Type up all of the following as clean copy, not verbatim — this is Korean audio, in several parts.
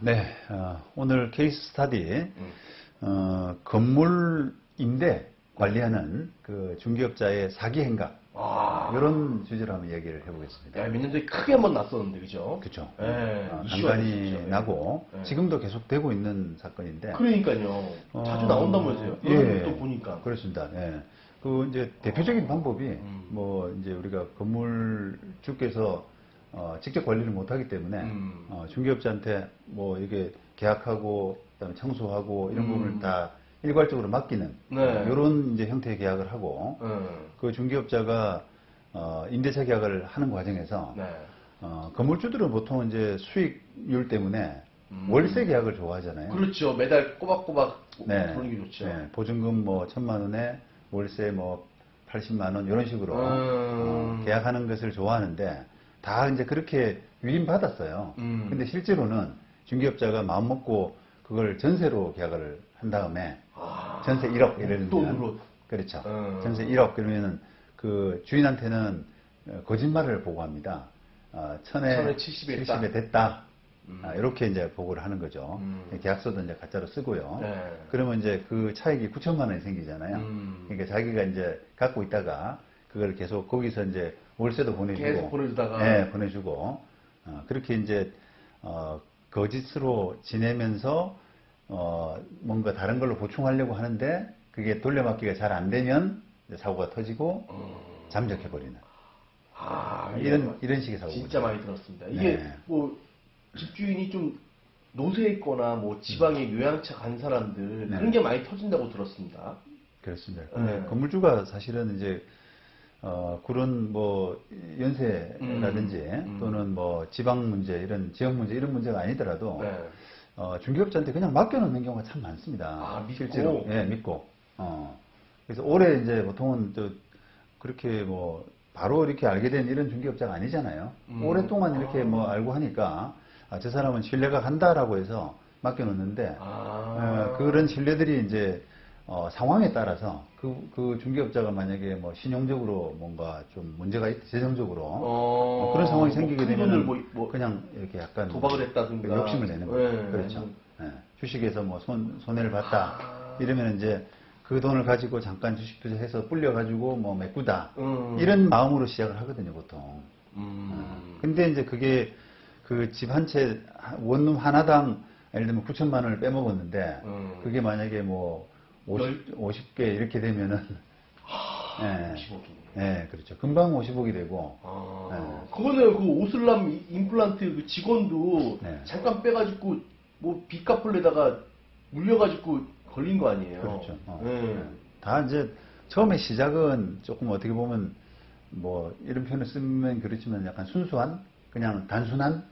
네. 오늘 케이스 스터디, 건물 임대 관리하는 그 중개업자의 사기 행각. 이런 주제로 한번 얘기를 해보겠습니다. 몇 년 전에 크게 한번 났었는데, 그죠? 그렇죠. 이슈가 간간히 됐었죠. 나고, 네. 지금도 계속 되고 있는 사건인데. 그러니까요. 자주 나온다면서요. 예. 또 보니까. 그렇습니다. 예. 그 이제 대표적인 방법이 뭐 이제 우리가 건물주께서 직접 관리를 못하기 때문에 중개업자한테 뭐 이게 계약하고 그다음에 청소하고 이런 부분을 다 일괄적으로 맡기는 네. 이런 이제 형태의 계약을 하고 그 중개업자가 임대차 계약을 하는 과정에서 네. 건물주들은 보통 이제 수익률 때문에 월세 계약을 좋아하잖아요. 그렇죠. 매달 꼬박꼬박 네. 보는 게 좋죠. 네. 보증금 뭐 1,000만 원에 월세 뭐 80만 원 이런 식으로 계약하는 것을 좋아하는데 다 이제 그렇게 위임받았어요. 근데 실제로는 중개업자가 마음 먹고 그걸 전세로 계약을 한 다음에 전세 1억 이러면 돈으로. 그렇죠. 전세 1억 그러면은 그 주인한테는 거짓말을 보고합니다. 천에 70에 됐다. 이렇게 이제 보고를 하는 거죠. 계약서도 이제 가짜로 쓰고요. 네. 그러면 이제 그 차익이 9천만 원이 생기잖아요. 그러니까 자기가 이제 갖고 있다가 그걸 계속 거기서 이제 월세도 보내주고, 계속 보내주다가, 네, 보내주고, 그렇게 이제 거짓으로 지내면서 뭔가 다른 걸로 보충하려고 하는데 그게 돌려막기가 잘 안 되면 이제 사고가 터지고 잠적해 버리는. 이런 식의 사고가 진짜 많이 들었습니다. 이게 네. 뭐 집주인이 좀 노쇠 있거나 뭐 지방에 요양차 간 사람들 네. 그런 게 많이 터진다고 들었습니다. 그렇습니다. 근데 건물주가 사실은 이제 그런 뭐 연세라든지 또는 뭐 지방 문제 이런 지역 문제 이런 문제가 아니더라도 네. 중개업자한테 그냥 맡겨놓는 경우가 참 많습니다. 믿고? 실제로 예, 믿고. 그래서 올해 이제 보통은 그렇게 뭐 바로 이렇게 알게 된 이런 중개업자가 아니잖아요. 오랫동안 이렇게 뭐 알고 하니까 저 사람은 신뢰가 간다라고 해서 맡겨놓는데 그런 신뢰들이 이제 상황에 따라서 그 중개업자가 만약에 뭐 신용적으로 뭔가 좀 문제가 있다, 재정적으로 그런 상황이 생기게 되면 그냥 이렇게 약간 도박을 했다든가 욕심을 내는 거죠. 네. 그렇죠. 네. 주식에서 뭐 손해를 봤다 이러면 이제 그 돈을 가지고 잠깐 주식 투자해서 불려가지고 뭐 메꾸다 이런 마음으로 시작을 하거든요, 보통. 근데 이제 그게 그 집 한 채 원룸 하나당 예를 들면 9천만 원을 빼먹었는데 그게 만약에 뭐 50개 이렇게 되면은 예, 50억이네. 예, 그렇죠. 금방 50억이 되고 그거는 그 오슬람 임플란트 그 직원도 네. 잠깐 빼가지고 뭐 빚 갚으려다가 물려가지고 걸린 거 아니에요. 그렇죠. 다 이제 처음에 시작은 조금 어떻게 보면 뭐 이런 표현을 쓰면 그렇지만 약간 순수한 그냥 단순한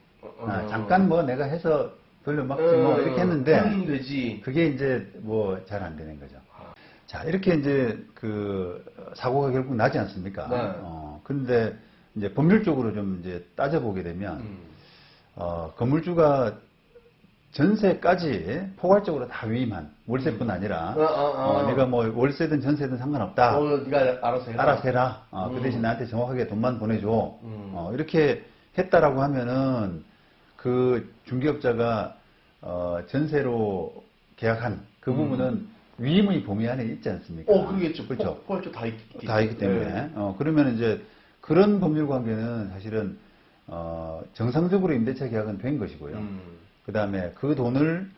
잠깐 뭐 내가 해서 돌려막지 뭐 이렇게 했는데 되지. 그게 이제 뭐 잘 안 되는 거죠. 자, 이렇게 이제 그 사고가 결국 나지 않습니까? 네. 근데 이제 법률적으로 좀 이제 따져보게 되면 건물주가 전세까지 포괄적으로 다 위임한 월세뿐 아니라 네가 뭐 월세든 전세든 상관없다. 네가 알아서 해라. 알아서 해라. 그 대신 나한테 정확하게 돈만 보내줘. 이렇게 했다라고 하면은 그 중개업자가 전세로 계약한 그 부분은 위임의 범위 안에 있지 않습니까? 그러겠죠. 그렇죠. 포괄적 다 있기 다 있기 때문에. 그러면 이제 그런 법률 관계는 사실은 정상적으로 임대차 계약은 된 것이고요. 그 다음에 그 돈을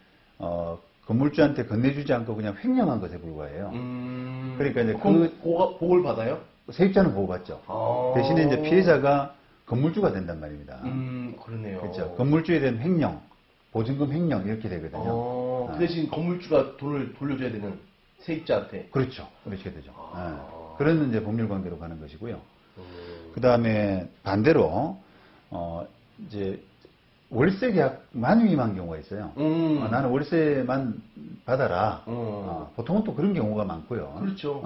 건물주한테 건네주지 않고 그냥 횡령한 것에 불과해요. 그러니까 이제 보호를 받아요? 세입자는 보호받죠. 대신에 이제 피해자가 건물주가 된단 말입니다. 그러네요. 그렇죠. 건물주에 대한 횡령, 보증금 횡령 이렇게 되거든요. 그 대신 건물주가 돈을 돌려줘야 되는 세입자한테. 그렇죠. 그렇게 되죠. 그런 이제 법률 관계로 가는 것이고요. 그 다음에 반대로 이제 월세 계약만 위임한 경우가 있어요. 나는 월세만 받아라. 보통은 또 그런 경우가 많고요. 그렇죠.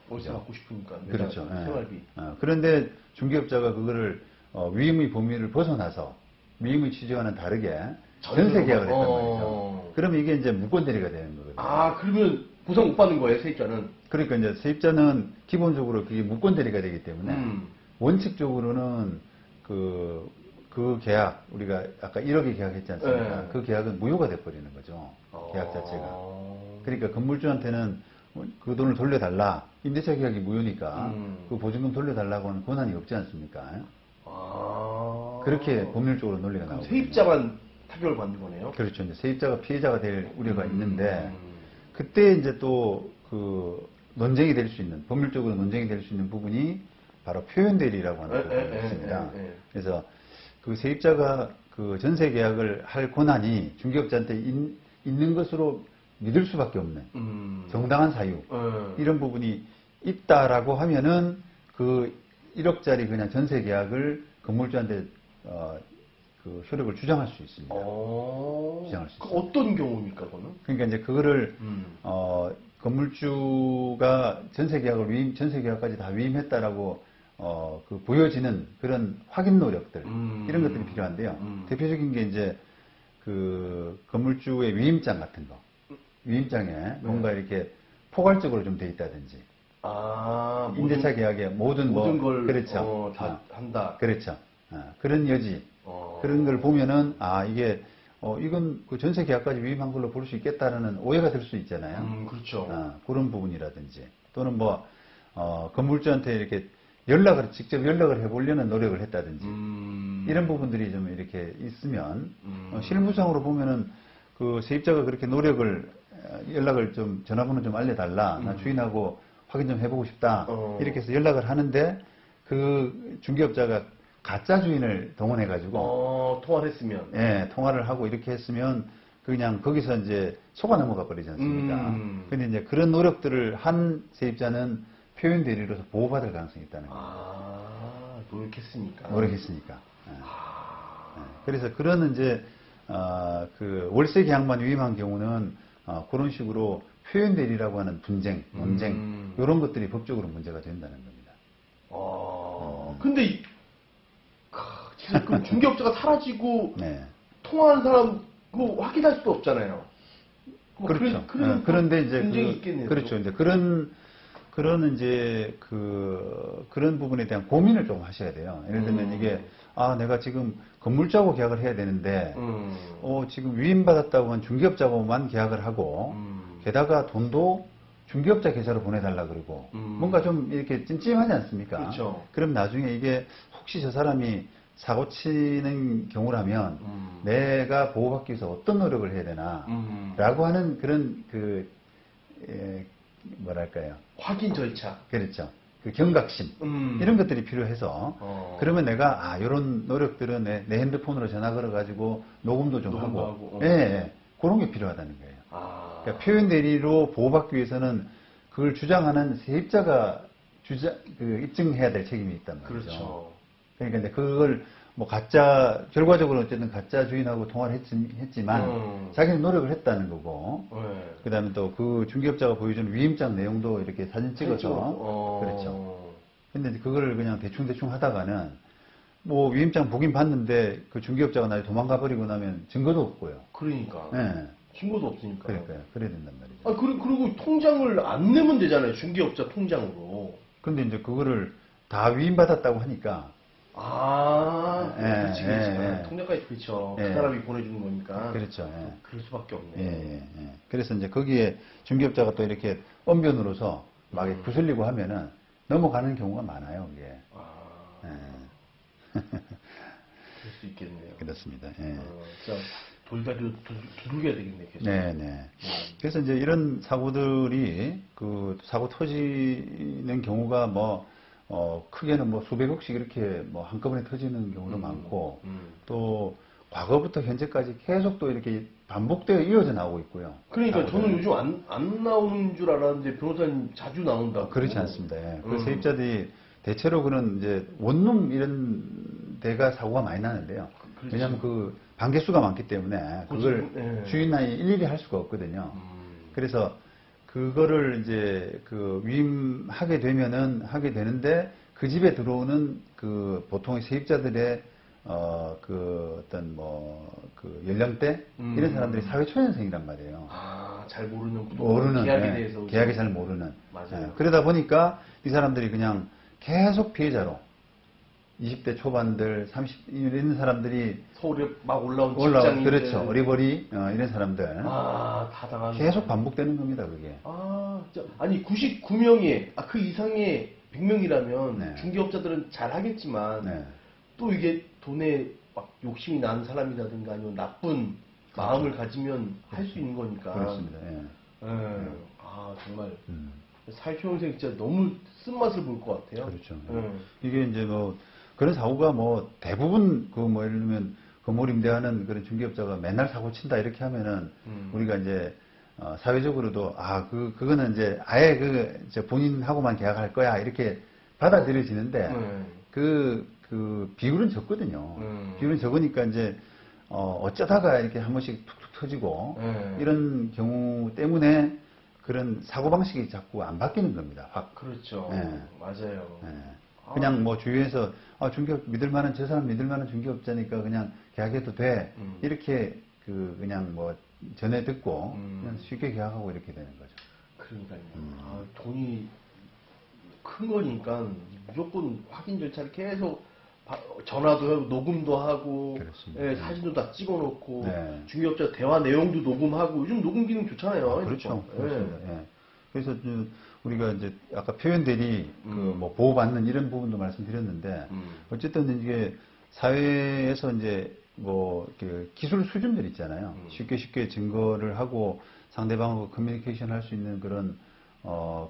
월세 받고 싶으니까. 그렇죠. 생활비. 그런데 중개업자가 그거를 위임의 범위를 벗어나서 위임의 취지와는 다르게 전세 계약을 했단 말이죠. 그러면 이게 이제 무권대리가 되는 거거든요. 그러면 보상 못 받는 거예요, 세입자는? 그러니까 이제 세입자는 기본적으로 그게 무권대리가 되기 때문에 원칙적으로는 그 그 계약, 우리가 아까 1억에 계약했지 않습니까? 네. 그 계약은 무효가 돼버리는 거죠. 계약 자체가. 그러니까 건물주한테는 그 돈을 돌려달라. 임대차 계약이 무효니까 그 보증금 돌려달라고 하는 권한이 없지 않습니까? 그렇게 법률적으로 논리가 그럼 나오고. 세입자만 타격을 받는 거네요? 그렇죠. 이제 세입자가 피해자가 될 우려가 있는데, 음. 그때 이제 또 그 논쟁이 될 수 있는, 법률적으로 논쟁이 될 수 있는 부분이 바로 표현대리라고 하는 부분이 있습니다. 그래서 그 세입자가 그 전세 계약을 할 권한이 중개업자한테 있는 것으로 믿을 수밖에 없는 정당한 사유, 이런 부분이 있다라고 하면은 그 1억짜리 그냥 전세 계약을 건물주한테 그 효력을 주장할 수 있습니다. 주장할 수 있습니다. 어떤 경우입니까, 그거는? 그러니까 이제 그거를 건물주가 전세 계약까지 다 위임했다라고 그 보여지는 그런 확인 노력들, 이런 것들이 필요한데요. 대표적인 게 이제 그 건물주의 위임장 같은 거, 위임장에 뭔가 이렇게 포괄적으로 좀 돼 있다든지, 임대차 계약에 모든 걸 그렇죠. 다 한다. 그렇죠. 그런 여지, 그런 걸 보면은 이게 이건 그 전세 계약까지 위임한 걸로 볼 수 있겠다라는 오해가 들 수 있잖아요. 그렇죠. 그런 부분이라든지, 또는 건물주한테 이렇게 직접 연락을 해보려는 노력을 했다든지, 이런 부분들이 좀 이렇게 있으면, 실무상으로 보면은 그 세입자가 그렇게 연락을 좀, 전화번호 좀 알려달라. 나 주인하고 확인 좀 해보고 싶다. 이렇게 해서 연락을 하는데, 그 중개업자가 가짜 주인을 동원해가지고, 통화를 했으면. 예, 통화를 하고 이렇게 했으면, 그냥 거기서 이제 속아 넘어가 버리지 않습니까? 근데 이제 그런 노력들을 한 세입자는 표현 대리로서 보호받을 가능성이 있다는 거예요. 노력했으니까. 예. 예. 그래서 그런 이제, 그 월세 계약만 위임한 경우는, 그런 식으로 표현 대리라고 하는 분쟁, 논쟁, 이런 것들이 법적으로 문제가 된다는 겁니다. 근데, 진짜 그 중개업자가 사라지고, 네. 통화하는 사람, 그거 확인할 수도 없잖아요. 그렇죠. 그런데 이제 분쟁이 있겠네요. 그렇죠. 이제 그런 이제 그런 부분에 대한 고민을 좀 하셔야 돼요. 예를 들면 이게 내가 지금 건물주하고 계약을 해야 되는데 지금 위임받았다고 한 중개업자하고만 계약을 하고 게다가 돈도 중개업자 계좌로 보내달라 그러고 뭔가 좀 이렇게 찜찜하지 않습니까? 그렇죠. 그럼 나중에 이게 혹시 저 사람이 사고 치는 경우라면 내가 보호받기 위해서 어떤 노력을 해야 되나 라고 하는 그런 뭐랄까요, 확인 절차. 그렇죠. 그 경각심 이런 것들이 필요해서 그러면 내가 이런 노력들은 내 핸드폰으로 전화 걸어가지고 녹음도 좀 하고 예, 그런 게 필요하다는 거예요. 그러니까 표현 대리로 보호받기 위해서는 그걸 주장하는 세입자가 입증해야 될 책임이 있단 말이죠. 그렇죠. 그러니까 이제 그걸 결과적으로 어쨌든 가짜 주인하고 통화를 했지만 자기는 노력을 했다는 거고, 그 다음에 또 그 중개업자가 보여주는 위임장 내용도 이렇게 사진 찍어서, 그렇죠. 근데 이제 그거를 그냥 대충 하다가는, 위임장 보긴 봤는데 그 중개업자가 나중에 도망가 버리고 나면 증거도 없고요. 그러니까. 네. 증거도 없으니까. 그러니까요. 그래야 된단 말이죠. 그리고 통장을 안 내면 되잖아요. 중개업자 통장으로. 근데 이제 그거를 다 위임받았다고 하니까, 그렇지. 통장까지 그렇죠. 그 사람이 보내주는 거니까. 그렇죠. 그럴 수밖에 없네요. 그래서 이제 거기에 중개업자가 또 이렇게 언변으로서 막 구슬리고 하면은 넘어가는 경우가 많아요, 이게. 그럴 수 있겠네요. 그렇습니다. 진짜 돌다리로 두들겨야 되겠네, 계속. 그래서 이제 이런 사고들이 사고 터지는 경우가 크게는 수백억씩 이렇게 한꺼번에 터지는 경우도 많고, 또 과거부터 현재까지 계속 또 이렇게 반복되어 이어져 나오고 있고요. 그러니까 저는 요즘 안 나오는 줄 알았는데 변호사님 자주 나온다고. 그렇지 않습니다. 그 세입자들이 대체로 그런 이제 원룸 이런 데가 사고가 많이 나는데요. 왜냐하면 그 반개수가 많기 때문에 그걸 주인이 일일이 할 수가 없거든요. 그래서 그거를 이제 위임하게 하게 되는데 그 집에 들어오는 보통의 세입자들의 어떤 연령대 이런 사람들이 사회 초년생이란 말이에요. 잘 모르는 계약에 대해서 계약이 잘 모르는. 맞아요. 그러다 보니까 이 사람들이 그냥 계속 피해자로 20대 초반들, 30 이런 사람들이 서울에 막 올라온 직장인들. 그렇죠. 어리버리 이런 사람들 다 당하는. 계속 반복되는 겁니다, 그게. 아니 99명이 그 이상의 100명이라면 네. 중개업자들은 잘 하겠지만 네. 또 이게 돈에 막 욕심이 난 사람이라든가 아니면 나쁜 마음을 가지면 할 수 있는 거니까. 그렇습니다. 예. 정말 음. 사회초년생 진짜 너무 쓴맛을 볼 것 같아요. 그렇죠. 예. 이게 이제 뭐 그런 사고가 뭐 대부분 그 뭐 예를 들면 건물 임대하는 그런 중개업자가 맨날 사고 친다 이렇게 하면은 우리가 이제 사회적으로도 그거는 이제 아예 이제 본인하고만 계약할 거야 이렇게 받아들여지는데 그 비율은 적거든요. 비율은 적으니까 이제 어쩌다가 이렇게 한 번씩 툭툭 터지고 이런 경우 때문에 그런 사고방식이 자꾸 안 바뀌는 겁니다. 확. 그렇죠. 예. 맞아요. 예. 그냥 뭐 주위에서 중개업 믿을만한 저 사람 믿을만한 중개업자니까 그냥 계약해도 돼 이렇게 그냥 뭐 전에 듣고 그냥 쉽게 계약하고 이렇게 되는 거죠. 그러니까요. 돈이 큰 거니까 무조건 확인 절차를 계속 전화도 하고 녹음도 하고 그렇습니다. 사진도 다 찍어놓고 네. 중개업자 대화 내용도 녹음하고 요즘 녹음 기능 좋잖아요. 그렇죠. 예. 그렇습니다. 예. 그래서 우리가 이제 아까 표현들이 뭐 보호받는 이런 부분도 말씀드렸는데 어쨌든 이게 사회에서 이제 뭐 기술 수준들 있잖아요. 쉽게 증거를 하고 상대방하고 커뮤니케이션 할 수 있는 그런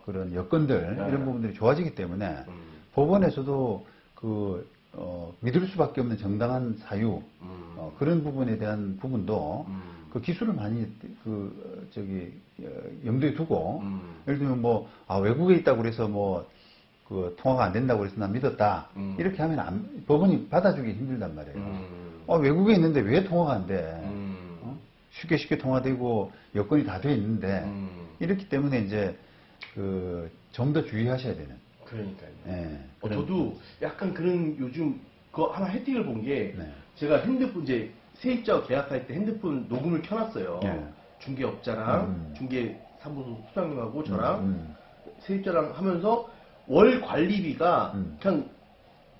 그런 여건들 이런 부분들이 좋아지기 때문에 법원에서도 믿을 수밖에 없는 정당한 사유 그런 부분에 대한 부분도 그 기술을 많이 염두에 두고 예를 들면 뭐 외국에 있다고 그래서 뭐 통화가 안 된다고 그래서 난 믿었다 이렇게 하면 법원이 받아주기 힘들단 말이에요. 외국에 있는데 왜 통화가 안 돼? 쉽게 통화되고 여건이 다 돼 있는데 이렇기 때문에 이제 좀 더 주의하셔야 되는. 그러니까요. 예, 저도 약간 그런 요즘 그거 하나 혜택을 본 게 네. 제가 핸드폰 이제 세입자와 계약할 때 핸드폰 녹음을 켜놨어요. 예. 중개업자랑 중개 사무소 소장님하고 저랑 세입자랑 하면서 월 관리비가 그냥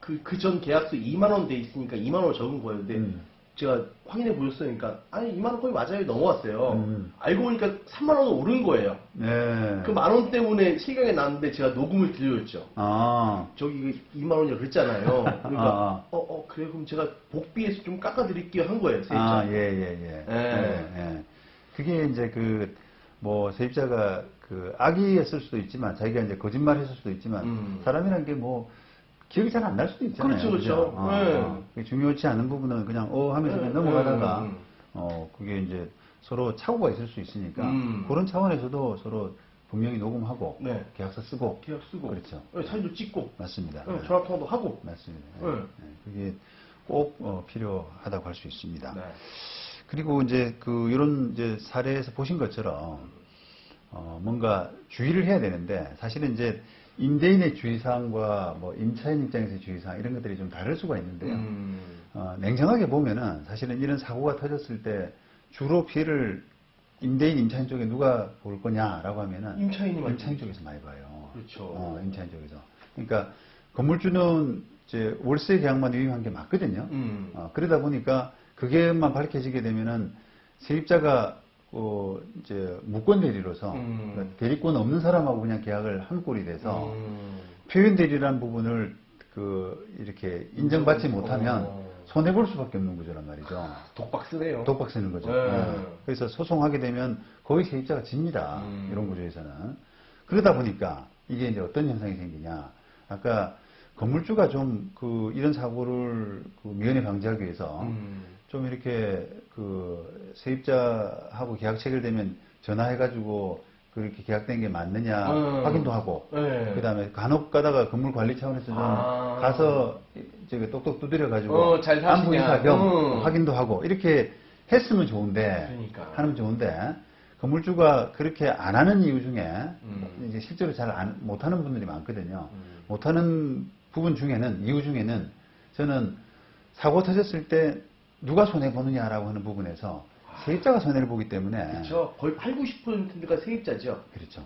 그 전 계약서 2만 원 돼 있으니까 2만 원 적은 거예요. 근데 제가 확인해 보셨으니까 아니 2만 원 거의 맞아요 넘어왔어요. 알고 보니까 3만 원 오른 거예요. 네. 그 만 원 때문에 실경에 났는데 제가 녹음을 들려줬죠. 저기 2만 원이라고 그랬잖아요. 그러니까 그래 그럼 제가 복비에서 좀 깎아드릴게요 한 거예요. 세입자. 예. 그게 이제 뭐 세입자가 악의였을 수도 있지만 자기가 이제 거짓말했을 수도 있지만 사람이란 게 뭐 기억이 잘 안 날 수도 있잖아요. 그렇죠. 그게 중요치 않은 부분은 그냥 하면서 그냥 넘어가다가 그게 이제 서로 착오가 있을 수 있으니까 그런 차원에서도 서로 분명히 녹음하고 계약서 쓰고 계약 쓰고 그렇죠. 사진도 찍고 맞습니다. 전화 통화도 하고 맞습니다. 그게 꼭 필요하다고 할 수 있습니다. 네. 그리고 이제 이런 이제 사례에서 보신 것처럼 뭔가 주의를 해야 되는데 사실은 이제 임대인의 주의사항과 뭐 임차인 입장에서의 주의사항 이런 것들이 좀 다를 수가 있는데요. 냉정하게 보면은 사실은 이런 사고가 터졌을 때 주로 피해를 임대인, 임차인 쪽에 누가 볼 거냐라고 하면은 임차인 쪽에서 많이 봐요. 그렇죠. 임차인 쪽에서. 그러니까 건물주는 이제 월세 계약만 위임한 게 맞거든요. 그러다 보니까 그게만 밝혀지게 되면은 세입자가 이제 무권 대리로서 그러니까 대리권 없는 사람하고 그냥 계약을 한 꼴이 돼서 표현 대리라는 부분을 이렇게 인정받지 못하면 손해 볼 수밖에 없는 구조란 말이죠. 독박 쓰네요. 독박 쓰는 거죠. 그래서 소송하게 되면 거의 세입자가 집니다. 이런 구조에서는. 그러다 보니까 이게 이제 어떤 현상이 생기냐. 아까 건물주가 좀 이런 사고를 미연에 방지하기 위해서 좀 이렇게 세입자하고 계약 체결되면 전화해가지고 그렇게 계약된 게 맞느냐 확인도 하고 그 다음에 간혹 가다가 건물 관리 차원에서 좀 가서 저기 똑똑 두드려가지고 잘 안부 사시냐. 인사 겸 확인도 하고 이렇게 했으면 좋은데 그러니까. 하면 좋은데 건물주가 그렇게 안 하는 이유 중에 이제 실제로 잘 못하는 분들이 많거든요. 못하는 부분 중에는 이유 중에는 저는 사고 터졌을 때 누가 손해보느냐라고 하는 부분에서 세입자가 손해를 보기 때문에 그렇죠. 거의 80, 90%가 세입자죠. 그렇죠.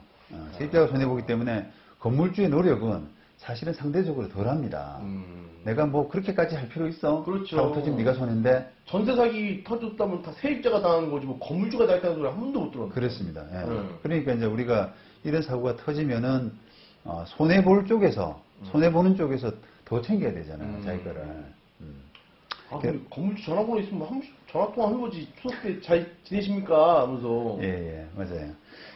세입자가 손해보기 때문에 건물주의 노력은 사실은 상대적으로 덜합니다. 내가 뭐 그렇게까지 할 필요 있어? 그렇죠. 사고 터지면 네가 손해인데. 전세 사기 터졌다면 다 세입자가 당하는 거지 뭐 건물주가 당했다는 소리 한 번도 못 들었는데. 그렇습니다. 예. 그러니까 이제 우리가 이런 사고가 터지면은 손해 볼 쪽에서 손해 보는 쪽에서 더 챙겨야 되잖아요. 자기 거를. 아, 근데 건물주 전화번호 있으면 전화 통화하는 거지. 추석 때 잘 지내십니까? 하면서. 예, 맞아요.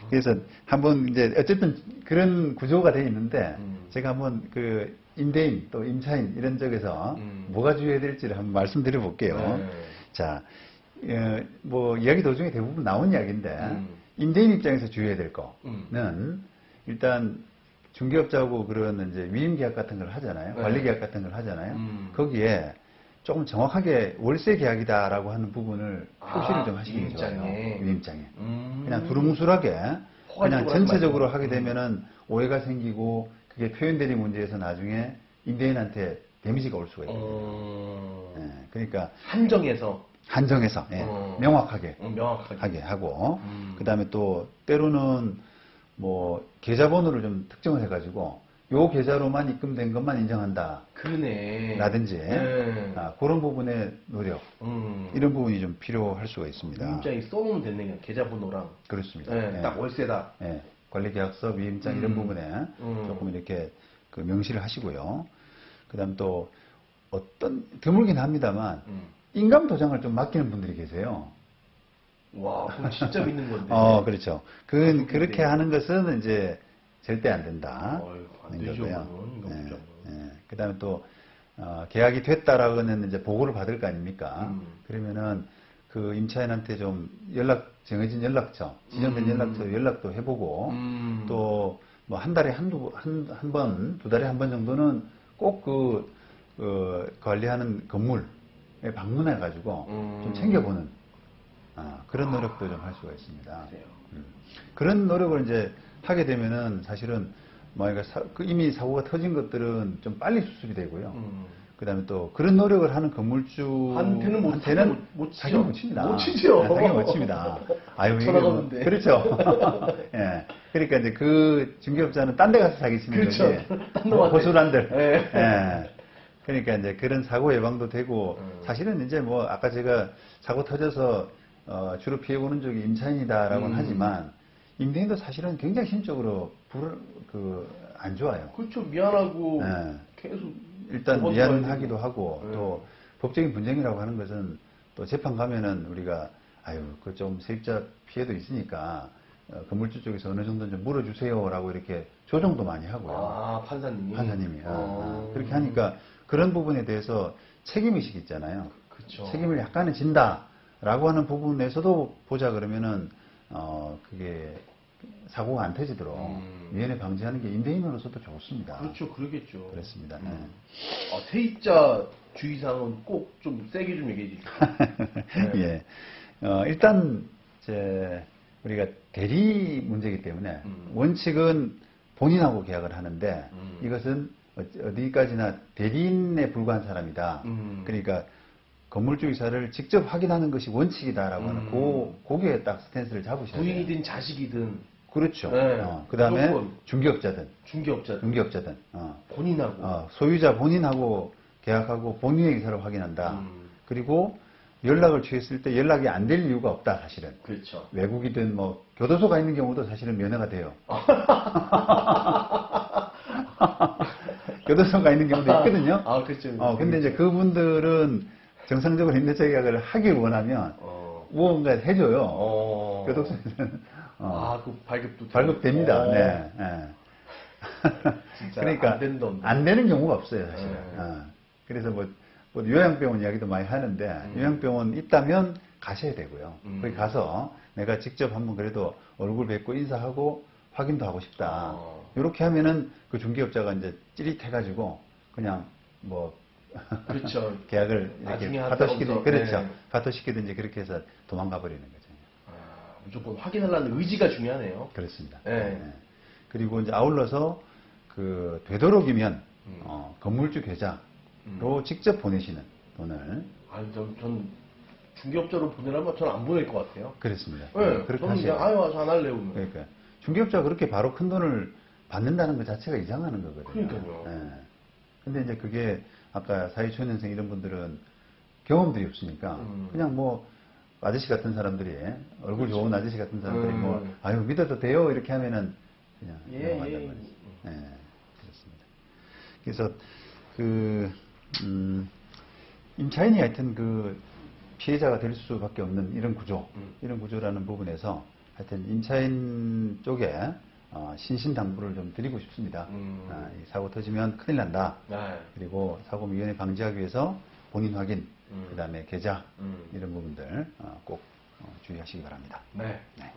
그래서 한번 이제 어쨌든 그런 구조가 돼 있는데 제가 한번 그 임대인 또 임차인 이런 쪽에서 뭐가 주의해야 될지를 한번 말씀드려 볼게요. 네. 자, 뭐 이야기 도중에 대부분 나온 이야기인데 임대인 입장에서 주의해야 될 거는 일단 중개업자하고 그런 이제 위임 계약 같은 걸 하잖아요. 네. 관리 계약 같은 걸 하잖아요. 거기에 조금 정확하게 월세 계약이다라고 하는 부분을 표시를 좀 하시는 게 좋아요. 위임장에. 그냥 두루뭉술하게 그냥 전체적으로 하게 되면은 오해가 생기고 그게 표현되는 문제에서 나중에 임대인한테 데미지가 올 수가 있거든요. 예, 그러니까 한정해서 예, 명확하게 하게 하고 그다음에 또 때로는 뭐 계좌번호를 좀 특정을 해가지고 요 계좌로만 입금된 것만 인정한다. 그러네. 라든지 네. 그런 부분의 노력 이런 부분이 좀 필요할 수가 있습니다. 위임장에 써놓으면 됐네. 그냥 계좌번호랑. 그렇습니다. 네, 예. 딱 월세다. 예, 관리계약서, 위임장 이런 부분에 조금 이렇게 그 명시를 하시고요. 그다음 또 어떤 드물긴 합니다만 인감 도장을 좀 맡기는 분들이 계세요. 와, 그건 진짜 믿는 건데. 그렇죠. 그렇게 하는 것은 이제 절대 안 된다. 안 되죠, 그건. 그다음에 또 계약이 됐다라고는 이제 보고를 받을 거 아닙니까? 그러면은 그 임차인한테 좀 정해진 연락처, 지정된 연락처 연락도 해보고 또 뭐 한 달에 한 번, 두 달에 한 번 정도는 꼭 관리하는 건물에 방문해가지고 좀 챙겨보는 그런 노력도 좀 할 수가 있습니다. 그런 노력을 이제 하게 되면은 사실은 이미 사고가 터진 것들은 좀 빨리 수습이 되고요. 그다음에 또 그런 노력을 하는 건물주한테는 사기 못 칩니다. 못 치죠. 사기 못 칩니다. 아유, 이게 전화가 오는데. 그렇죠. 예. 그러니까 이제 그 중개업자는 딴 데 가서 사기 치는 그렇죠. 거지. 딴 놈한테. 고수란들. 예. 예. 그러니까 이제 그런 사고 예방도 되고 사실은 이제 뭐 아까 제가 사고 터져서 주로 피해보는 쪽이 임차인이다라고는 하지만 임대인도 사실은 굉장히 심적으로 안 좋아요. 그렇죠. 미안하고 네. 계속 일단 미안하기도 하고 네. 또 법적인 분쟁이라고 하는 것은 또 재판 가면은 우리가 그 좀 세입자 피해도 있으니까 건물주 쪽에서 어느 정도 좀 물어주세요라고 이렇게 조정도 많이 하고요. 판사님이. 그렇게 하니까 그런 부분에 대해서 책임의식이 있잖아요. 그쵸. 책임을 약간은 진다라고 하는 부분에서도 보자 그러면은 그게 사고가 안 터지도록 미연에 방지하는 게 임대인으로서도 좋습니다. 그렇죠. 그러겠죠. 그렇습니다. 세입자 주의사항은 꼭 좀 세게 좀 얘기해 주시죠. 네. 예. 일단 우리가 대리 문제이기 때문에 원칙은 본인하고 계약을 하는데 이것은 어디까지나 대리인에 불과한 사람이다. 그러니까 건물주 이사를 직접 확인하는 것이 원칙이다라고 하는 거기에 딱 스탠스를 잡으셔야 돼요. 부인이든 자식이든. 그렇죠. 네. 그 다음에 무조건. 중개업자든 본인하고. 소유자 본인하고 계약하고 본인의 이사를 확인한다. 그리고 연락을 취했을 때 연락이 안 될 이유가 없다, 사실은. 그렇죠. 외국이든 뭐 교도소가 있는 경우도 사실은 면허가 돼요. 교도소가 있는 경우도 있거든요. 그렇죠. 근데 이제 그분들은 정상적으로 임대차 계약을 하길 원하면 무언가 해줘요. 교도소에서는. 그 발급도 발급됩니다. 네. 진짜 그러니까 안 되는 경우가 없어요, 사실은. 그래서 뭐 요양병원 이야기도 많이 하는데 요양병원 있다면 가셔야 되고요. 거기 가서 내가 직접 한번 그래도 얼굴 뵙고 인사하고 확인도 하고 싶다. 이렇게 하면은 그 중개업자가 이제 찌릿해가지고 그냥 뭐 그렇죠. 계약을 이렇게 가토시키든지 그렇게 해서 도망가 버리는 거죠. 무조건 확인하려는 의지가 중요하네요. 그렇습니다. 네. 그리고 이제 아울러서 되도록이면 건물주 계좌로 직접 보내시는 돈을. 전 중개업자로 보내라면 전 안 보낼 것 같아요. 그렇습니다. 네, 그렇게 저는 그냥 안 할래요. 그러니까 중개업자가 그렇게 바로 큰 돈을 받는다는 것 자체가 이상하는 거거든요. 그러니까요. 예. 근데 이제 그게 아까 사회초년생 이런 분들은 경험들이 없으니까 그냥 뭐 아저씨 같은 사람들이 얼굴 좋은 아저씨 같은 사람들이 뭐 아유 믿어도 돼요 이렇게 하면은 그냥 넘어간단 말이죠. 예, 그렇습니다. 그래서 그 임차인이 하여튼 그 피해자가 될 수밖에 없는 이런 구조, 이런 구조라는 부분에서 하여튼 임차인 쪽에 신신당부를 좀 드리고 싶습니다. 이 사고 터지면 큰일 난다. 네. 그리고 사고 미연에 방지하기 위해서 본인 확인, 그 다음에 계좌 이런 부분들 꼭 주의하시기 바랍니다. 네. 네.